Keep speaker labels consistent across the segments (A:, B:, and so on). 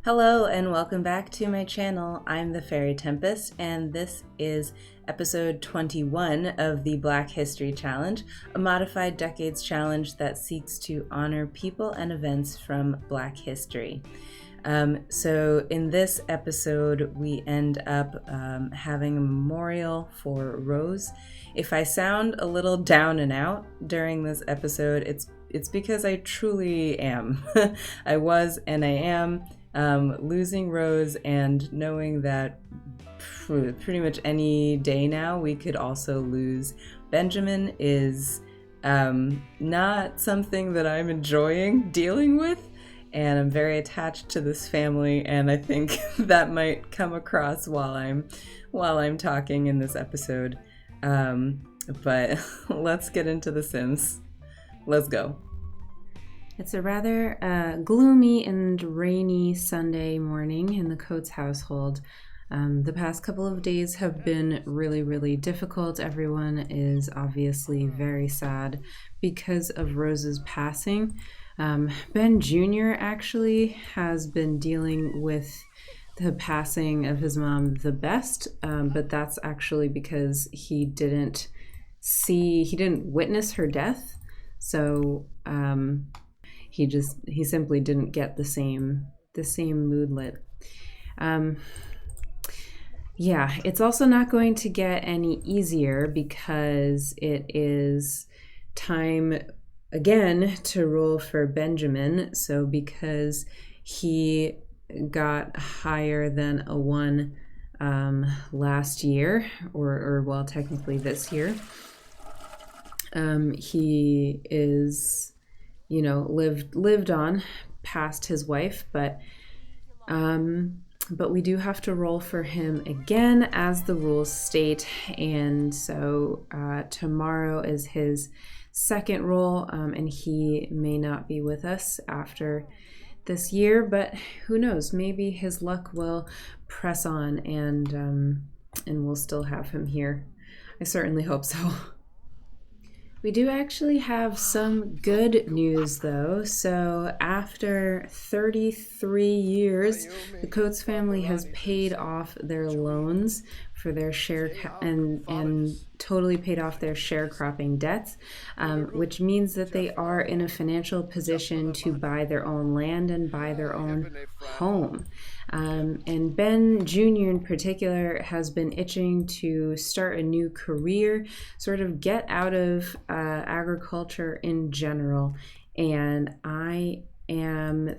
A: Hello and welcome back to my channel. I'm the Fairy Tempest and this is episode 21 of the Black History Challenge, a modified decades challenge that seeks to honor people and events from Black history. So in this episode, we end up having a memorial for Rose. If I sound a little down and out during this episode, it's because I truly am. I was and I am. Losing Rose and knowing that pretty much any day now we could also lose Benjamin is not something that I'm enjoying dealing with, and I'm very attached to this family, and I think that might come across while I'm talking in this episode. But let's get into The Sims. Let's go. It's a rather gloomy and rainy Sunday morning in the Coates household. The past couple of days have been really, really difficult. Everyone is obviously very sad because of Rose's passing. Ben Jr. actually has been dealing with the passing of his mom the best, but that's actually because he didn't witness her death. So he simply didn't get the same moodlet. Yeah, it's also not going to get any easier because it is time again to roll for Benjamin. So because he got higher than a 1 last year, or well, technically this year, he is, lived on past his wife, but we do have to roll for him again as the rules state, and so tomorrow is his second roll, and he may not be with us after this year, but who knows, maybe his luck will press on and we'll still have him here. I certainly hope so. We do actually have some good news though. So after 33 years, the Coates family has paid off their loans for their and totally paid off their sharecropping debts, which means that they are in a financial position to buy their own land and buy their own home. And Ben Jr. in particular has been itching to start a new career, sort of get out of agriculture in general. And I am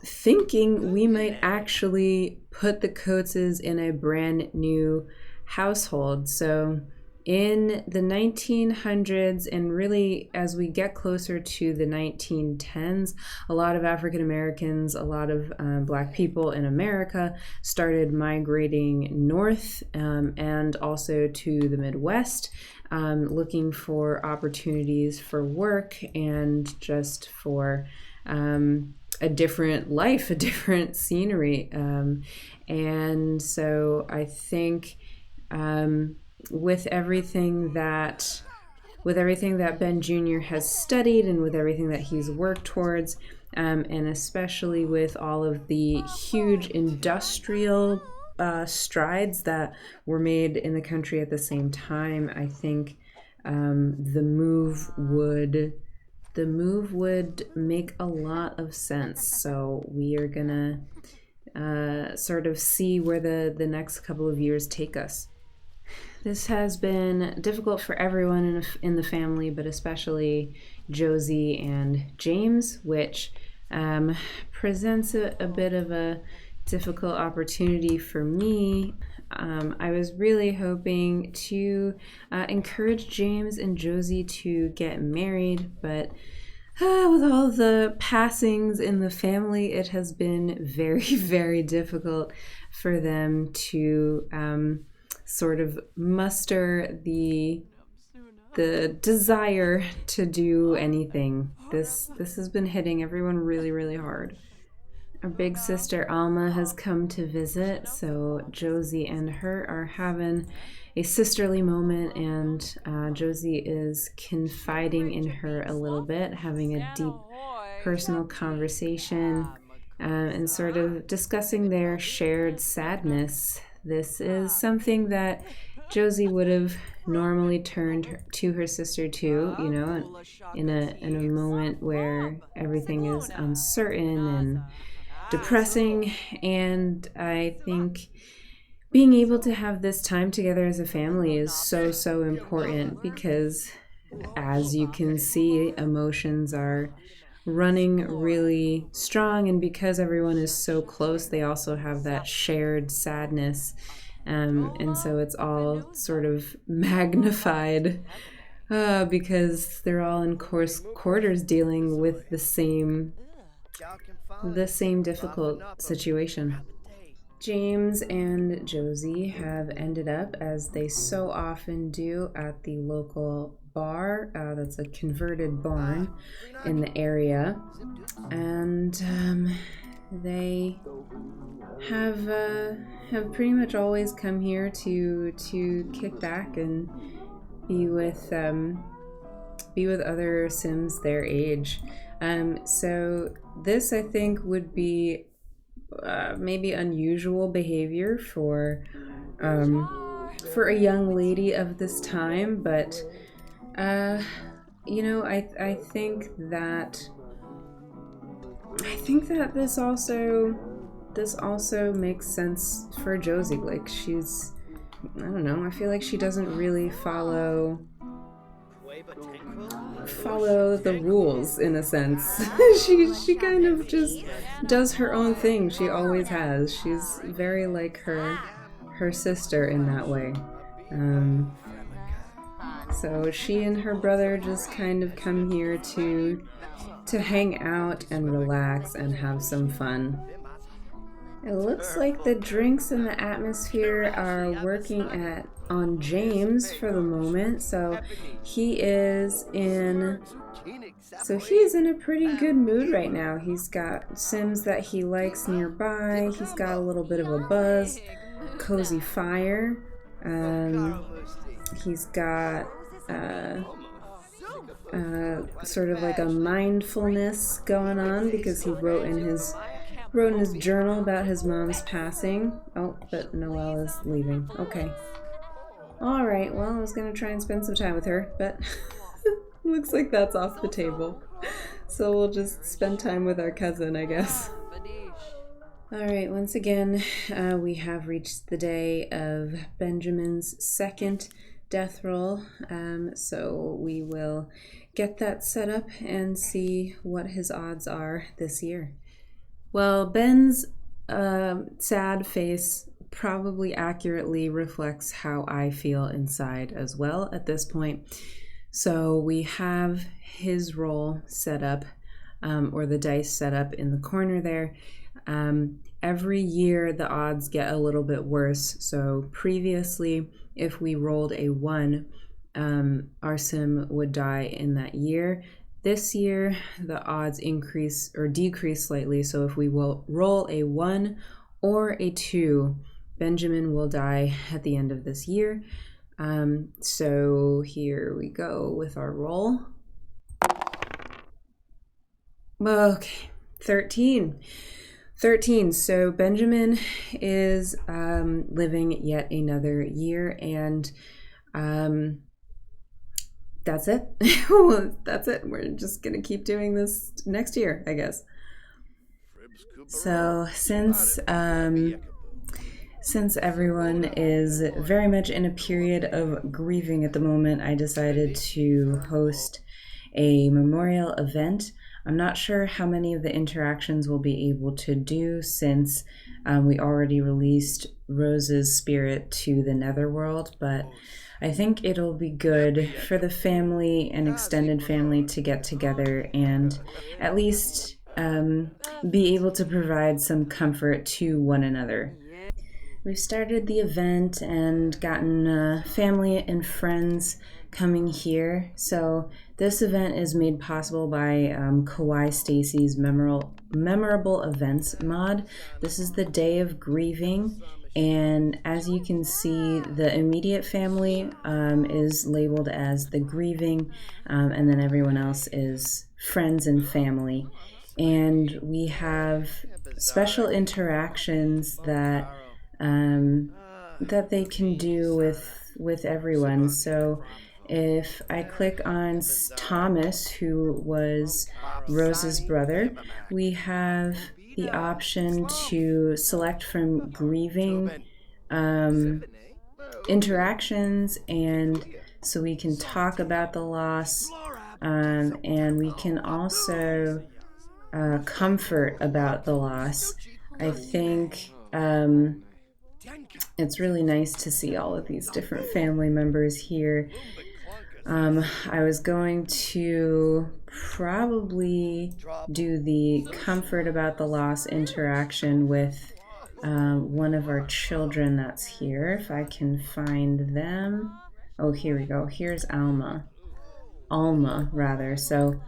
A: thinking we might actually put the Coateses in a brand new household. So in the 1900s, and really as we get closer to the 1910s, a lot of African Americans, a lot of Black people in America started migrating north and also to the Midwest, looking for opportunities for work and just for a different life, a different scenery. And so I think with everything that Ben Jr. has studied and with everything that he's worked towards, and especially with all of the huge industrial strides that were made in the country at the same time, I think the move would make a lot of sense. So we are gonna sort of see where the next couple of years take us. This has been difficult for everyone in the family, but especially Josie and James, which presents a bit of a difficult opportunity for me. I was really hoping to encourage James and Josie to get married, but with all the passings in the family, it has been very, very difficult for them to sort of muster the desire to do anything. This has been hitting everyone really, really hard. Our big sister Alma has come to visit, so Josie and her are having a sisterly moment, and Josie is confiding in her a little bit, having a deep personal conversation. and sort of discussing their shared sadness. This is something that Josie would have normally turned to her sister too, you know, in a moment where everything is uncertain and depressing. And I think being able to have this time together as a family is so important, because as you can see, emotions are running really strong, and because everyone is so close, they also have that shared sadness, and so it's all sort of magnified, because they're all in course quarters dealing with the same difficult situation. James and Josie have ended up, as they so often do, at the local bar that's a converted barn in the area, and they have pretty much always come here to kick back and be with other Sims their age. So this, I think, would be maybe unusual behavior for a young lady of this time, but you know, I think that this also makes sense for Josie. Like, she's, I don't know, I feel like she doesn't really follow the rules, in a sense. she kind of just does her own thing. She always has. She's very like her sister in that way. So she and her brother just kind of come here to hang out and relax and have some fun. It looks like the drinks and the atmosphere are working on James for the moment, so he is in a pretty good mood right now. He's got Sims that he likes nearby. He's got a little bit of a buzz, cozy fire. He's got sort of like a mindfulness going on, because he wrote in his journal about his mom's passing. Oh, but Noelle is leaving. Okay. Alright, well, I was going to try and spend some time with her, but looks like that's off the table. So we'll just spend time with our cousin, I guess. Alright, once again, we have reached the day of Benjamin's second death roll. So we will get that set up and see what his odds are this year. Well, Ben's sad face probably accurately reflects how I feel inside as well at this point. So we have his roll set up, or the dice set up in the corner there. Every year the odds get a little bit worse. So previously, if we rolled a 1, our Sim would die in that year. This year, the odds increase or decrease slightly, so if we will roll a 1 or a 2, Benjamin will die at the end of this year. So here we go with our roll. Okay, 13. So Benjamin is living yet another year, and that's it. That's it. We're just gonna keep doing this next year, I guess. So since everyone is very much in a period of grieving at the moment, I decided to host a memorial event. I'm not sure how many of the interactions we'll be able to do, since we already released Rose's spirit to the netherworld, but I think it'll be good for the family and extended family to get together and at least be able to provide some comfort to one another. We've started the event and gotten family and friends coming here. So this event is made possible by Kawaii Stacy's memorable events mod. This is the Day of Grieving, and as you can see, the immediate family is labeled as the grieving, and then everyone else is friends and family. and we have special interactions that that they can do with everyone. So if I click on Thomas, who was Rose's brother, we have the option to select from grieving interactions, and so we can talk about the loss, and we can also comfort about the loss. I think it's really nice to see all of these different family members here. I was going to probably do the comfort about the loss interaction with one of our children that's here, if I can find them. Oh, here we go. Here's Alma, rather. So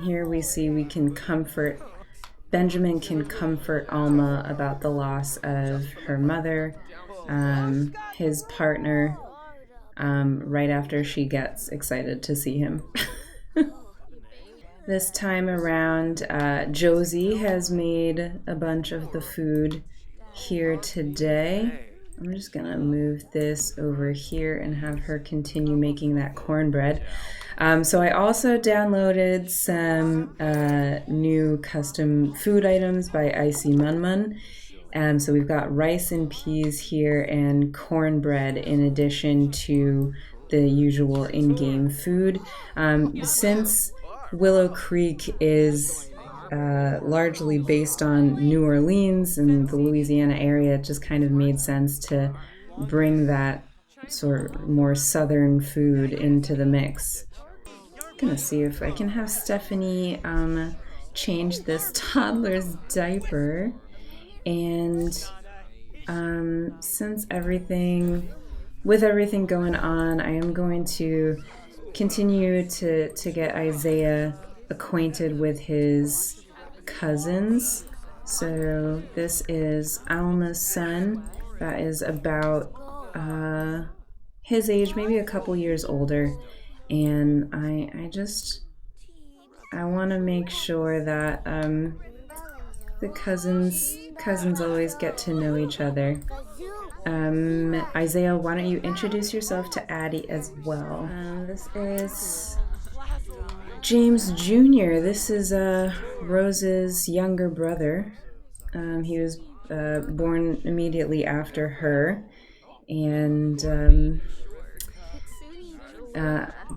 A: here we see we can comfort, Benjamin can comfort Alma about the loss of her mother, his partner, right after she gets excited to see him. This time around, Josie has made a bunch of the food here today. I'm just gonna move this over here and have her continue making that cornbread. So I also downloaded some new custom food items by Icy Munmun. So we've got rice and peas here and cornbread in addition to the usual in-game food. Since Willow Creek is largely based on New Orleans and the Louisiana area, it just kind of made sense to bring that sort of more southern food into the mix. I'm gonna see if I can have Stephanie change this toddler's diaper, and since with everything going on, I am going to continue to get Isaiah acquainted with his cousins. So this is Alma's son, that is about his age, maybe a couple years older, and I want to make sure that the cousins always get to know each other. Isaiah, why don't you introduce yourself to Addie as well? This is James Jr. This is Rose's younger brother. He was born immediately after her. And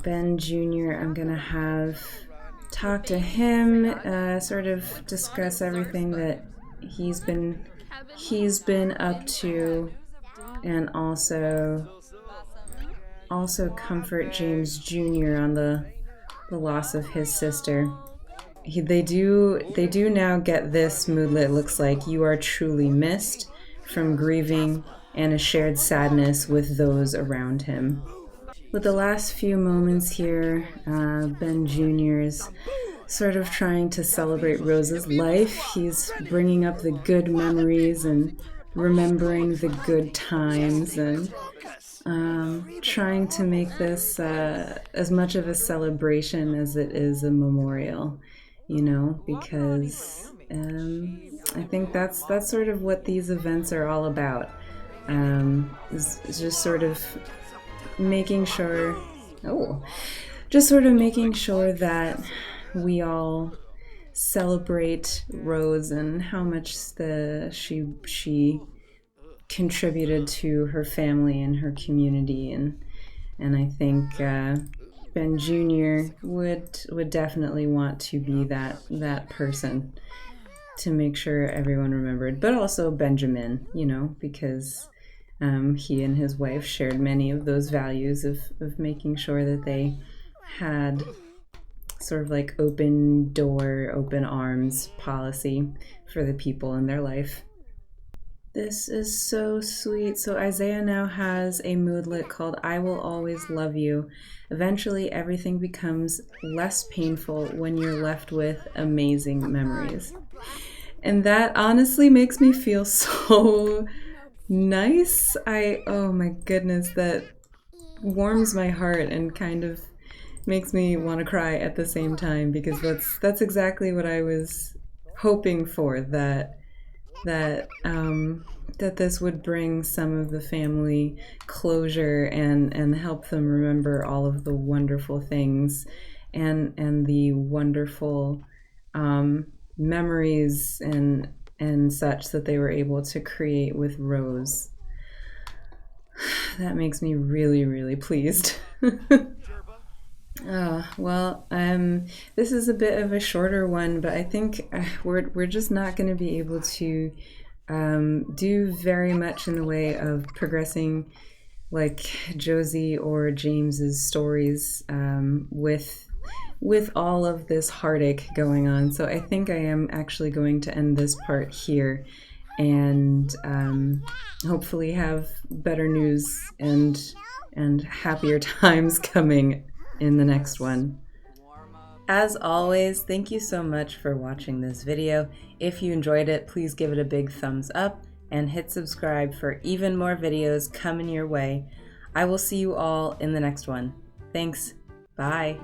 A: Ben Jr., I'm going to have talk to him, sort of discuss everything that he's been up to, and also comfort James Jr. on the loss of his sister. They do now get this moodlet. It looks like you are truly missed, from grieving and a shared sadness with those around him. With the last few moments here, Ben Jr. is sort of trying to celebrate Rose's life. He's bringing up the good memories and remembering the good times, and trying to make this as much of a celebration as it is a memorial, because I think that's sort of what these events are all about. Is just sort of making sure that we all celebrate Rose and how much she contributed to her family and her community, and I think Ben Jr. would definitely want to be that person to make sure everyone remembered, but also Benjamin, because he and his wife shared many of those values of making sure that they had sort of like open door, open arms policy for the people in their life. This is so sweet. So Isaiah now has a moodlet called I Will Always Love You. Eventually everything becomes less painful when you're left with amazing memories. And that honestly makes me feel so nice. Oh my goodness, that warms my heart and kind of makes me want to cry at the same time, because that's exactly what I was hoping for, that this would bring some of the family closure and help them remember all of the wonderful things and the wonderful memories and such that they were able to create with Rose. That makes me really, really pleased. Well, this is a bit of a shorter one, but I think we're just not going to be able to do very much in the way of progressing like Josie or James's stories with all of this heartache going on. So I think I am actually going to end this part here and hopefully have better news and happier times coming in the next one. As always, thank you so much for watching this video. If you enjoyed it, please give it a big thumbs up and hit subscribe for even more videos coming your way. I will see you all in the next one. Thanks. Bye.